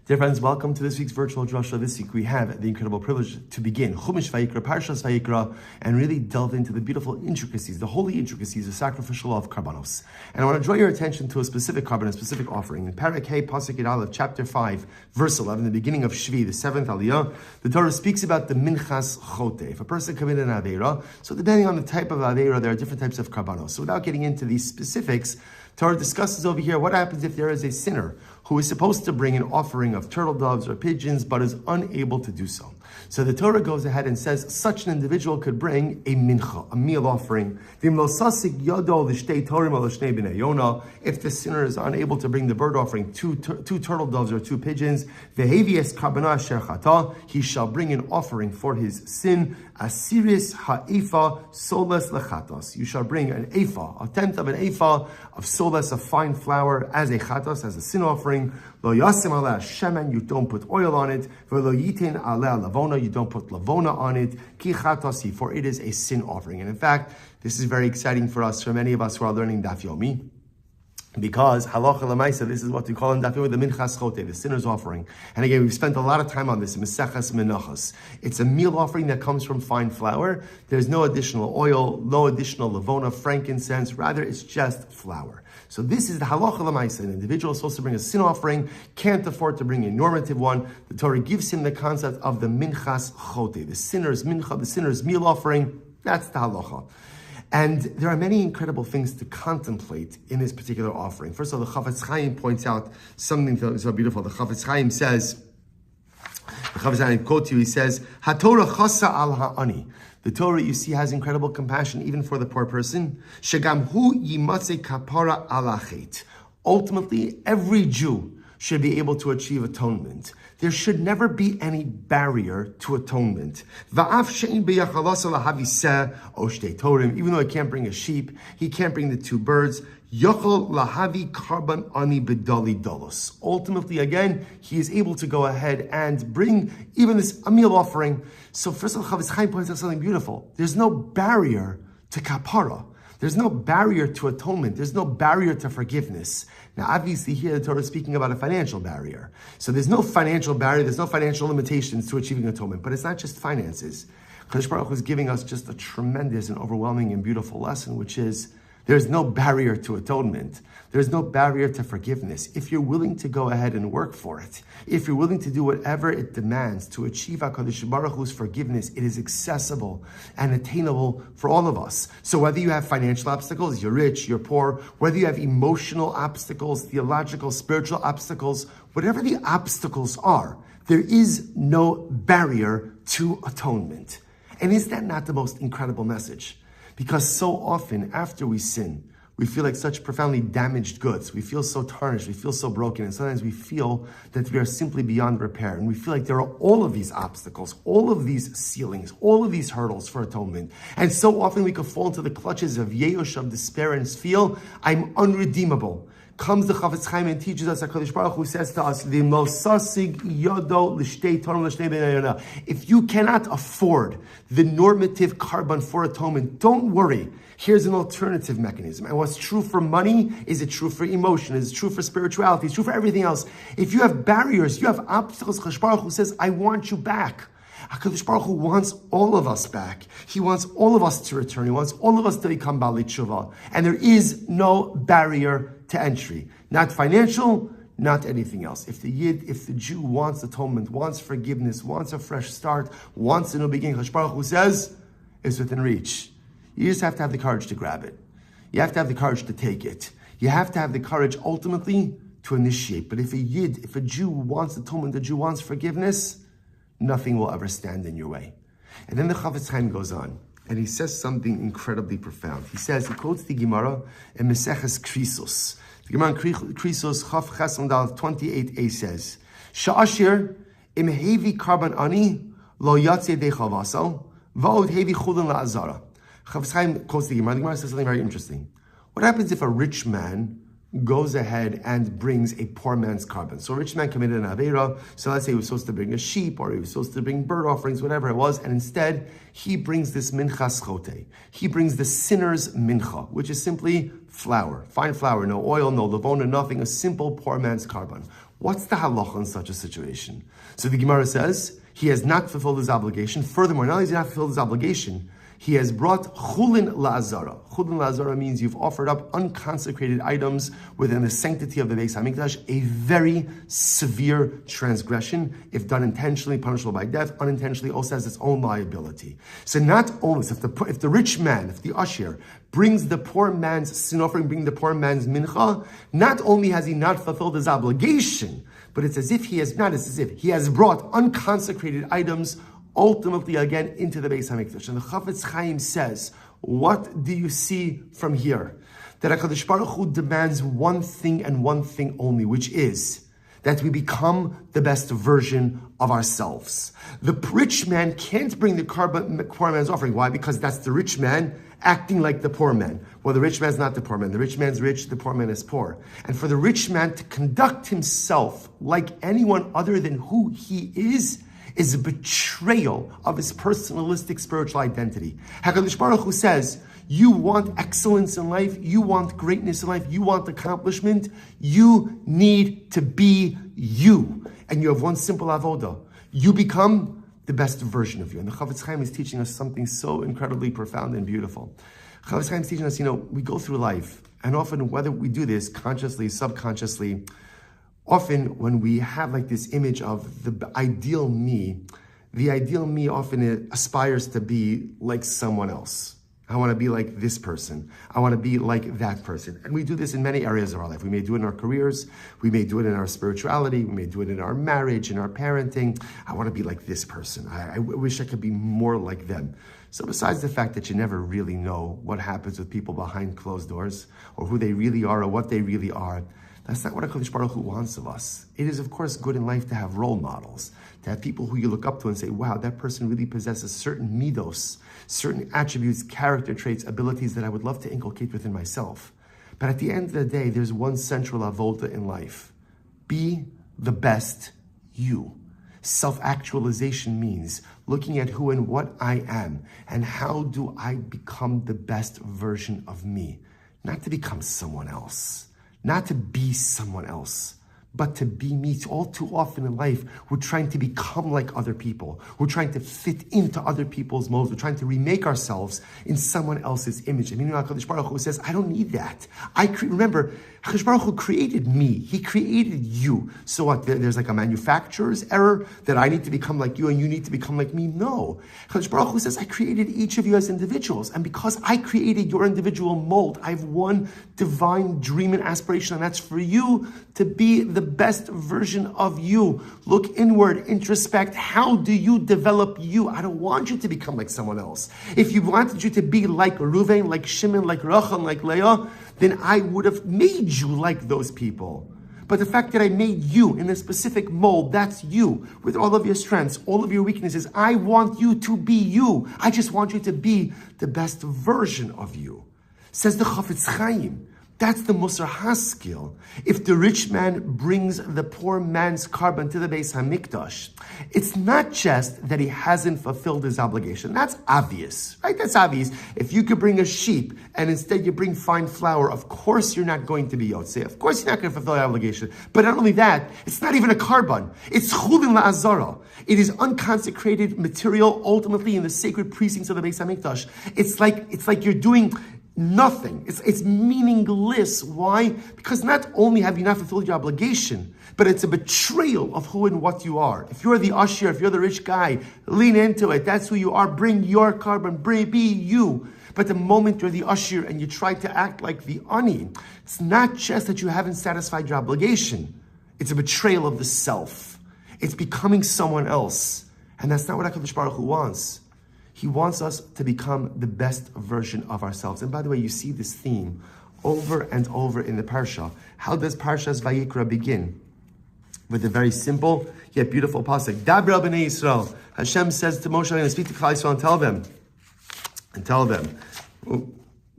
Dear friends, welcome to this week's virtual drasha. This week we have the incredible privilege to begin Chumash Vayikra, Parshas Vayikra, and really delve into the beautiful intricacies, the holy intricacies of sacrificial law of karbanos. And I want to draw your attention to a specific korban, a specific offering. In Parak Hey, Pasuk Yud Aleph, chapter 5, verse 11, the beginning of Shvi, the seventh Aliyah, the Torah speaks about the minchas chote. If a person committed an aveira, so depending on the type of aveira, there are different types of karbanos. So without getting into these specifics, Torah discusses over here what happens if there is a sinner who is supposed to bring an offering of turtle doves or pigeons, but is unable to do so. So the Torah goes ahead and says such an individual could bring a mincha, a meal offering. If the sinner is unable to bring the bird offering, two turtle doves or two pigeons, he shall bring an offering for his sin. Asiris ha'efa soles lechatos. You shall bring an ephah, a tenth of an ephah of soles, of fine flour, as a chatos, as a sin offering. Lo yasim aleh shemen, you don't put oil on it. V'lo yitin aleh lavona, you don't put lavona on it. Ki chatosi, for it is a sin offering. And in fact, this is very exciting for us, for many of us who are learning Daf Yomi. Because halacha l'maisa, this is what we call in Daf Yomi the minchas chote, the sinner's offering. And again, we've spent a lot of time on this in Meseches Menachos. It's a meal offering that comes from fine flour. There's no additional oil, no additional lavona, frankincense. Rather, it's just flour. So this is the halacha l'maisa. An individual is supposed to bring a sin offering, can't afford to bring a normative one. The Torah gives him the concept of the minchas chote, the sinner's mincha, the sinner's meal offering. That's the halacha. And there are many incredible things to contemplate in this particular offering. First of all, the Chofetz Chaim points out something so beautiful. The Chofetz Chaim says, quote you, he says, HaTorah chasa al ha'ani. The Torah, you see, has incredible compassion even for the poor person. Shegam hu yimatze kapara al ha'chet. Ultimately, every Jew should be able to achieve atonement. There should never be any barrier to atonement. Even though he can't bring a sheep, he can't bring the two birds. Ultimately, again, he is able to go ahead and bring even a meal offering. So first of all, Chofetz Chaim points out something beautiful. There's no barrier to kapara. There's no barrier to atonement. There's no barrier to forgiveness. Now, obviously, here the Torah is speaking about a financial barrier. So there's no financial barrier, there's no financial limitations to achieving atonement. But it's not just finances. Kadosh Baruch Hu is giving us just a tremendous and overwhelming and beautiful lesson, which is there's no barrier to atonement. There's no barrier to forgiveness. If you're willing to go ahead and work for it, if you're willing to do whatever it demands to achieve HaKadosh Baruch Hu's forgiveness, it is accessible and attainable for all of us. So whether you have financial obstacles, you're rich, you're poor, whether you have emotional obstacles, theological, spiritual obstacles, whatever the obstacles are, there is no barrier to atonement. And is that not the most incredible message? Because so often after we sin, we feel like such profoundly damaged goods. We feel so tarnished, we feel so broken, and sometimes we feel that we are simply beyond repair. And we feel like there are all of these obstacles, all of these ceilings, all of these hurdles for atonement. And so often we could fall into the clutches of yeyosh, of despair, and feel, I'm unredeemable. Comes the Chofetz Chaim and teaches us, HaKadosh Baruch Hu says to us, if you cannot afford the normative korban for atonement, don't worry. Here's an alternative mechanism. And what's true for money, is it true for emotion? Is it true for spirituality? It's true for everything else. If you have barriers, you have obstacles, HaKadosh Baruch Hu says, I want you back. HaKadosh Baruch Hu wants all of us back. He wants all of us to return. He wants all of us to become Baalei Tshuva. And there is no barrier to entry. Not financial, not anything else. If the Jew wants atonement, wants forgiveness, wants a fresh start, wants a new beginning, HaKadosh Baruch Hu says, it's within reach. You just have to have the courage to grab it. You have to have the courage to take it. You have to have the courage ultimately to initiate. But if a Jew wants atonement, a Jew wants forgiveness, nothing will ever stand in your way. And then the Chofetz Chaim goes on, and he says something incredibly profound. He quotes the Gemara in Meseches Krisos. The Gemara in Krisos, Chaf Chesam 28a says, Sha'ashir im hevi karban ani lo yatze de chavasal va'od hevi chulin la'azara. Chofetz Chaim quotes the Gemara. The Gemara says something very interesting. What happens if a rich man goes ahead and brings a poor man's korban? So a rich man committed an aveira, so let's say he was supposed to bring a sheep, or he was supposed to bring bird offerings, whatever it was, and instead he brings this minchas chote. He brings the sinner's mincha, which is simply flour, fine flour, no oil, no lavona, nothing, a simple poor man's korban. What's the halacha in such a situation? So the Gemara says, he has not fulfilled his obligation. Furthermore, not only has he not fulfilled his obligation, he has brought chulin la'azara. Chulin la'azara means you've offered up unconsecrated items within the sanctity of the Beis HaMikdash, a very severe transgression. If done intentionally, punishable by death. Unintentionally, also has its own liability. So not only, if the rich man, if the usher, brings the poor man's sin offering, bring the poor man's mincha, not only has he not fulfilled his obligation, but it's as if he has not, it's as if he has brought unconsecrated items ultimately again into the Beis HaMikdash. And the Chofetz Chaim says, what do you see from here? That HaKadosh Baruch Hu demands one thing and one thing only, which is that we become the best version of ourselves. The rich man can't bring the poor man's offering. Why? Because that's the rich man acting like the poor man. Well, the rich man's not the poor man. The rich man's rich, the poor man is poor. And for the rich man to conduct himself like anyone other than who he is a betrayal of his personalistic spiritual identity. HaKadosh Baruch Hu says, you want excellence in life, you want greatness in life, you want accomplishment, you need to be you. And you have one simple avoda. You become the best version of you. And the Chofetz Chaim is teaching us something so incredibly profound and beautiful. Chofetz Chaim is teaching us, we go through life, and often whether we do this consciously, subconsciously, often when we have like this image of the ideal me often aspires to be like someone else. I want to be like this person. I want to be like that person. And we do this in many areas of our life. We may do it in our careers. We may do it in our spirituality. We may do it in our marriage, in our parenting. I want to be like this person. I wish I could be more like them. So besides the fact that you never really know what happens with people behind closed doors, or who they really are, or what they really are, that's not what HaKadosh Baruch Hu wants of us. It is, of course, good in life to have role models, to have people who you look up to and say, wow, that person really possesses certain midos, certain attributes, character traits, abilities that I would love to inculcate within myself. But at the end of the day, there's one central avoda in life. Be the best you. Self-actualization means looking at who and what I am, and how do I become the best version of me. Not to become someone else. Not to be someone else, but to be me. All too often in life, we're trying to become like other people. We're trying to fit into other people's molds. We're trying to remake ourselves in someone else's image. And meanwhile, HaKadosh Baruch Hu says, I don't need that. Remember, HaKadosh Baruch Hu created me. He created you. So what, there's like a manufacturer's error that I need to become like you and you need to become like me? No. HaKadosh Baruch Hu says, I created each of you as individuals. And because I created your individual mold, I have one divine dream and aspiration, and that's for you to be the best version of you. Look inward, introspect. How do you develop you? I don't want you to become like someone else. If you wanted you to be like Reuven, like Shimon, like Rachel, like Leah, then I would have made you like those people. But the fact that I made you in a specific mold, that's you, with all of your strengths, all of your weaknesses. I want you to be you. I just want you to be the best version of you. Says the Chofetz Chaim. That's the Musar Haskell. If the rich man brings the poor man's carbon to the Beis HaMikdash, it's not just that he hasn't fulfilled his obligation. That's obvious, right? That's obvious. If you could bring a sheep and instead you bring fine flour, of course you're not going to be Yotzei. Of course you're not going to fulfill your obligation. But not only that, it's not even a carbon. It's chulin la'azara. It is unconsecrated material ultimately in the sacred precincts of the Beis HaMikdash. It's like you're doing nothing. It's meaningless. Why? Because not only have you not fulfilled your obligation, but it's a betrayal of who and what you are. If you're the usher, if you're the rich guy, lean into it. That's who you are. Bring your carbon. Be you. But the moment you're the usher and you try to act like the ani, it's not just that you haven't satisfied your obligation. It's a betrayal of the self. It's becoming someone else. And that's not what HaKadosh Baruch Hu wants. He wants us to become the best version of ourselves. And by the way, you see this theme over and over in the Parsha. How does Parshas Vayikra begin? With a very simple yet beautiful pasuk. Dabra b'nei Yisrael. Hashem says to Moshe, I'm going to speak to Klal Yisrael and tell them.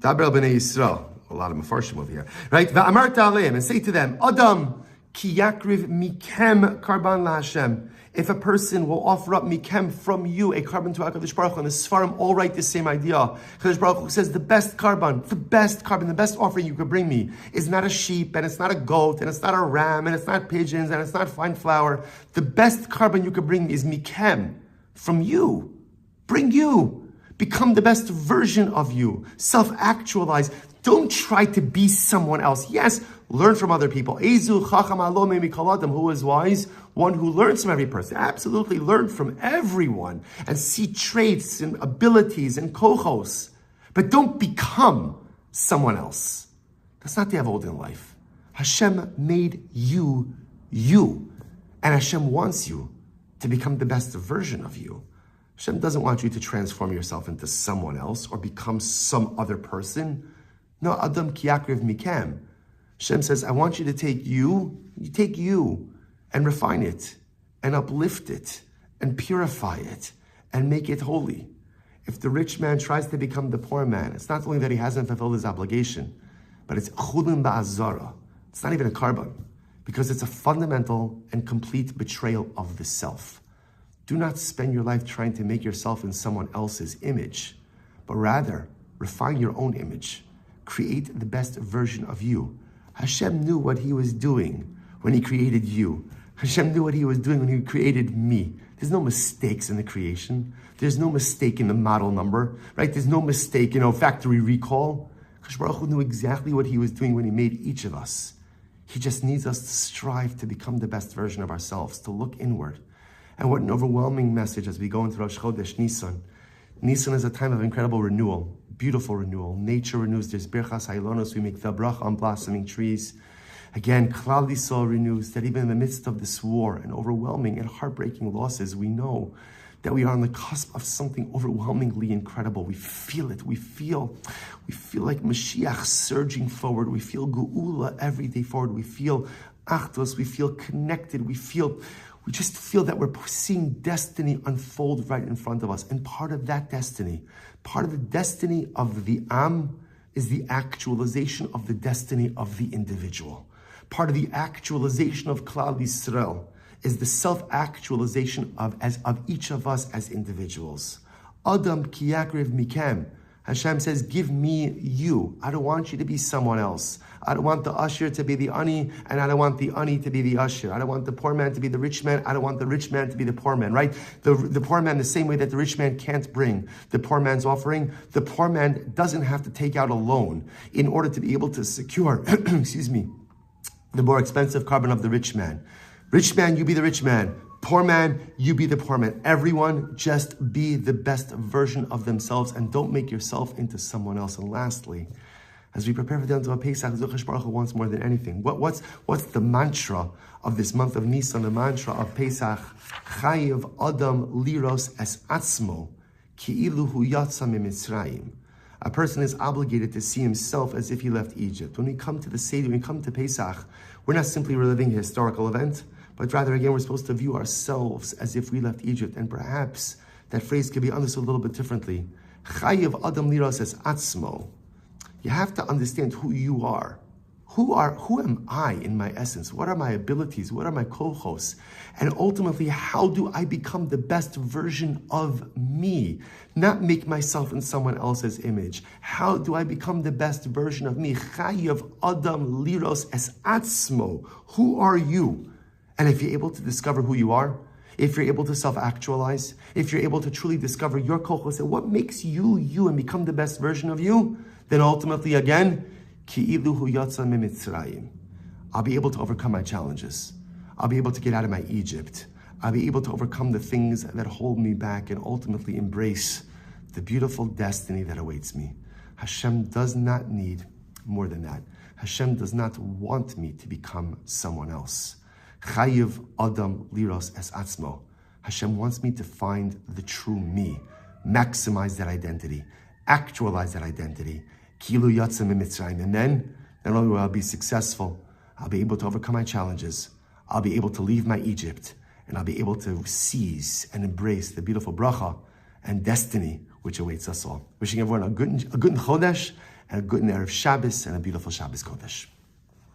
Dabra b'nei Yisrael. A lot of Mefarshim over here. Right? Va'amarta aleim, and say to them, Adam Ki yakriv mikem karban laHashem. If a person will offer up mikem from you, a carbon to HaKadosh Baruch Hu, and the Sfarim all write the same idea. HaKadosh Baruch Hu says the best offering you could bring me is not a sheep, and it's not a goat, and it's not a ram, and it's not pigeons, and it's not fine flour. The best carbon you could bring me is mikem, from you. Bring you. Become the best version of you. Self-actualize. Don't try to be someone else. Yes, learn from other people. Ezu chacham alo me'mikaladam. Who is wise? One who learns from every person. Absolutely learn from everyone and see traits and abilities and kochos. But don't become someone else. That's not the avodah in life. Hashem made you, you. And Hashem wants you to become the best version of you. Hashem doesn't want you to transform yourself into someone else or become some other person. No, Adam ki yakriv mikem. Hashem says, I want you to take you and refine it and uplift it and purify it and make it holy. If the rich man tries to become the poor man, it's not only that he hasn't fulfilled his obligation, but it's chulin ba'azara. It's not even a carbon, because it's a fundamental and complete betrayal of the self. Do not spend your life trying to make yourself in someone else's image, but rather refine your own image. Create the best version of you. Hashem knew what he was doing when he created you. Hashem knew what he was doing when he created me. There's no mistakes in the creation. There's no mistake in the model number, right? There's no mistake, factory recall. Kadosh Baruch Hu knew exactly what he was doing when he made each of us. He just needs us to strive to become the best version of ourselves, to look inward. And what an overwhelming message as we go into Rosh Chodesh Nisan. Nisan is a time of incredible renewal, beautiful renewal. Nature renews. There's Birchas Hailonos. We make the bracha on blossoming trees. Again, Klal Yisrael renews that even in the midst of this war and overwhelming and heartbreaking losses, we know that we are on the cusp of something overwhelmingly incredible. We feel it. We feel like Mashiach surging forward. We feel Geula every day forward. We feel Achdus. We feel connected. We just feel that we're seeing destiny unfold right in front of us. And part of that destiny, part of the destiny of the Am is the actualization of the destiny of the individual. Part of the actualization of Klal Yisrael is the self-actualization of each of us as individuals. Adam ki yakriv mikem. Hashem says, give me you. I don't want you to be someone else. I don't want the usher to be the ani, and I don't want the ani to be the usher. I don't want the poor man to be the rich man. I don't want the rich man to be the poor man, right? The poor man, the same way that the rich man can't bring the poor man's offering, the poor man doesn't have to take out a loan in order to be able to secure, the more expensive carbon of the rich man. Rich man, you be the rich man. Poor man, you be the poor man. Everyone just be the best version of themselves and don't make yourself into someone else. And lastly, as we prepare for the end of Pesach, Kadosh Baruch Hu wants more than anything. What's the mantra of this month of Nisan, the mantra of Pesach? Chayiv Adam liros es atzmo ki'ilu hu yatsa miMitzrayim. A person is obligated to see himself as if he left Egypt. When we come to the Seder, when we come to Pesach, we're not simply reliving a historical event, but rather, again, we're supposed to view ourselves as if we left Egypt. And perhaps that phrase could be understood a little bit differently. Chayiv Adam liros es atzmo. You have to understand who you are. Who am I in my essence? What are my abilities? What are my kochos? And ultimately, how do I become the best version of me? Not make myself in someone else's image. How do I become the best version of me? Chayav Adam liros es atzmo. Who are you? And if you're able to discover who you are, if you're able to self-actualize, if you're able to truly discover your kochos and what makes you you and become the best version of you, then ultimately, again, ki'ilu hu yatsa miMitzrayim. I'll be able to overcome my challenges. I'll be able to get out of my Egypt. I'll be able to overcome the things that hold me back and ultimately embrace the beautiful destiny that awaits me. Hashem does not need more than that. Hashem does not want me to become someone else. Chayiv Adam liros es atzmo. Hashem wants me to find the true me, maximize that identity, actualize that identity. Kilu yatzim miMitzrayim. And then, not only will I be successful, I'll be able to overcome my challenges. I'll be able to leave my Egypt, and I'll be able to seize and embrace the beautiful bracha and destiny which awaits us all. Wishing everyone a good Chodesh and a good Erev Shabbos and a beautiful Shabbos Kodesh.